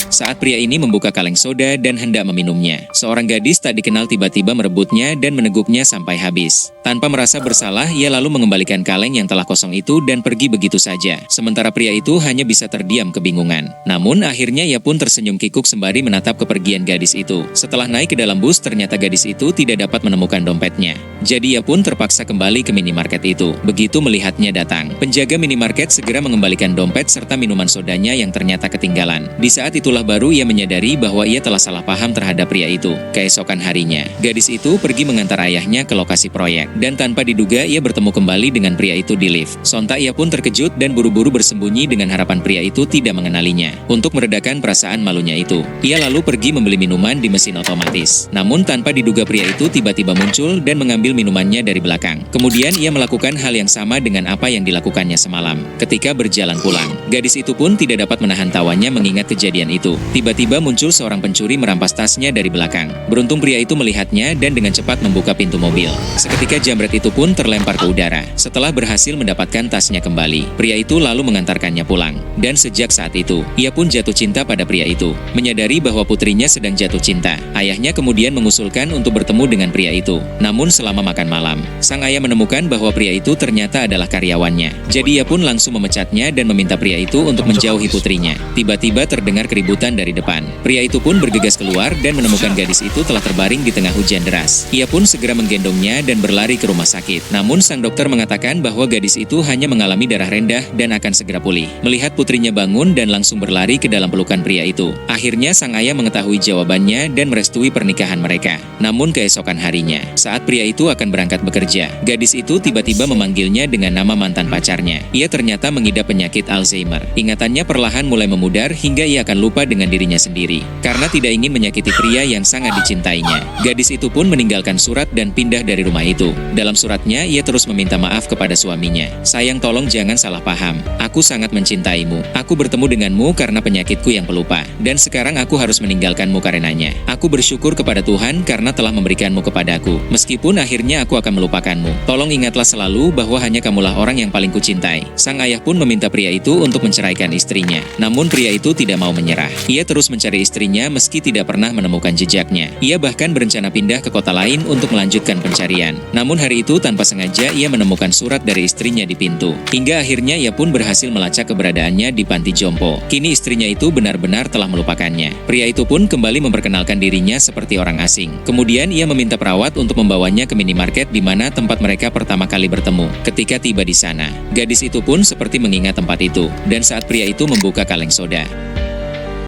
Saat pria ini membuka kaleng soda dan hendak meminumnya, seorang gadis tak dikenal tiba-tiba merebutnya dan meneguknya sampai habis. Tanpa merasa bersalah, ia lalu mengembalikan kaleng yang telah kosong itu dan pergi begitu saja. Sementara pria itu hanya bisa terdiam kebingungan. Namun akhirnya ia pun tersenyum kikuk sembari menatap kepergian gadis itu. Setelah naik ke dalam bus, ternyata gadis itu tidak dapat menemukan dompetnya. Jadi ia pun terpaksa kembali ke minimarket itu. Begitu melihatnya datang, penjaga minimarket segera mengembalikan dompet serta minuman sodanya yang ternyata ketinggalan. Di saat itulah baru ia menyadari bahwa ia telah salah paham terhadap pria itu. Keesokan harinya, gadis itu pergi mengantar ayahnya ke lokasi proyek. Dan tanpa diduga ia bertemu kembali dengan pria itu di lift. Sontak ia pun terkejut dan buru-buru bersembunyi dengan harapan pria itu tidak mengenalinya. Untuk meredakan perasaan malunya itu, ia lalu pergi membeli minuman di mesin otomatis. Namun tanpa diduga pria itu tiba-tiba muncul dan mengambil minumannya dari belakang. Kemudian ia melakukan hal yang sama dengan apa yang dilakukannya semalam. Ketika berjalan pulang, gadis itu pun tidak dapat menahan tawanya mengingat kejadian itu. Tiba-tiba muncul seorang pencuri merampas tasnya dari belakang. Beruntung pria itu melihatnya dan dengan cepat membuka pintu mobil. Seketika jambret itu pun terlempar ke udara. Setelah berhasil mendapatkan tasnya kembali, pria itu lalu mengantarkannya pulang. Dan sejak saat itu, ia pun jatuh cinta pada pria itu. Menyadari bahwa putrinya sedang jatuh cinta, ayahnya kemudian mengusulkan untuk bertemu dengan pria itu. Namun selama makan malam, sang ayah menemukan bahwa pria itu ternyata adalah karyawannya. Jadi ia pun langsung memecatnya dan meminta pria itu untuk menjauhi putrinya. Tiba-tiba terdengar keributan dari depan. Pria itu pun bergegas keluar dan menemukan gadis itu telah terbaring di tengah hujan deras. Ia pun segera menggendongnya dan berlari ke rumah sakit. Namun sang dokter mengatakan bahwa gadis itu hanya mengalami darah rendah dan akan segera pulih. Melihat putrinya bangun dan langsung berlari ke dalam pelukan pria itu, akhirnya sang ayah mengetahui jawabannya dan merestui pernikahan mereka. Namun keesokan harinya, saat pria itu akan berangkat bekerja, gadis itu tiba-tiba memanggilnya dengan nama mantan pacarnya. Ia ternyata mengidap penyakit Alzheimer. Ingatannya perlahan mulai memudar hingga ia akan lupa dengan dirinya sendiri. Karena tidak ingin menyakiti pria yang sangat dicintainya, gadis itu pun meninggalkan surat dan pindah dari rumah itu. Dalam suratnya, ia terus meminta maaf kepada suaminya. "Sayang, tolong jangan salah paham. Aku sangat mencintaimu. Aku bertemu denganmu karena penyakitku yang pelupa. Dan sekarang aku harus meninggalkanmu karenanya. Aku bersyukur kepada Tuhan karena telah memberikanmu kepadaku. Meskipun akhirnya aku akan melupakanmu. Tolong ingatlah selalu bahwa hanya kamulah orang yang paling kucintai." Sang ayah pun meminta pria itu untuk menceraikan istrinya. Namun pria itu tidak mau menyerah. Ia terus mencari istrinya meski tidak pernah menemukan jejaknya. Ia bahkan berencana pindah ke kota lain untuk melanjutkan pencarian. Namun hari itu tanpa sengaja ia menemukan surat dari istrinya di pintu. Hingga akhirnya ia pun berhasil melacak keberadaannya di panti jompo. Kini istrinya itu benar-benar telah melupakannya. Pria itu pun kembali memperkenalkan dirinya seperti orang asing. Kemudian ia meminta perawat untuk membawanya ke minimarket di mana tempat mereka pertama kali bertemu. Ketika tiba di sana, gadis itu pun seperti mengingat tempat itu. Dan saat pria itu membuka kaleng soda,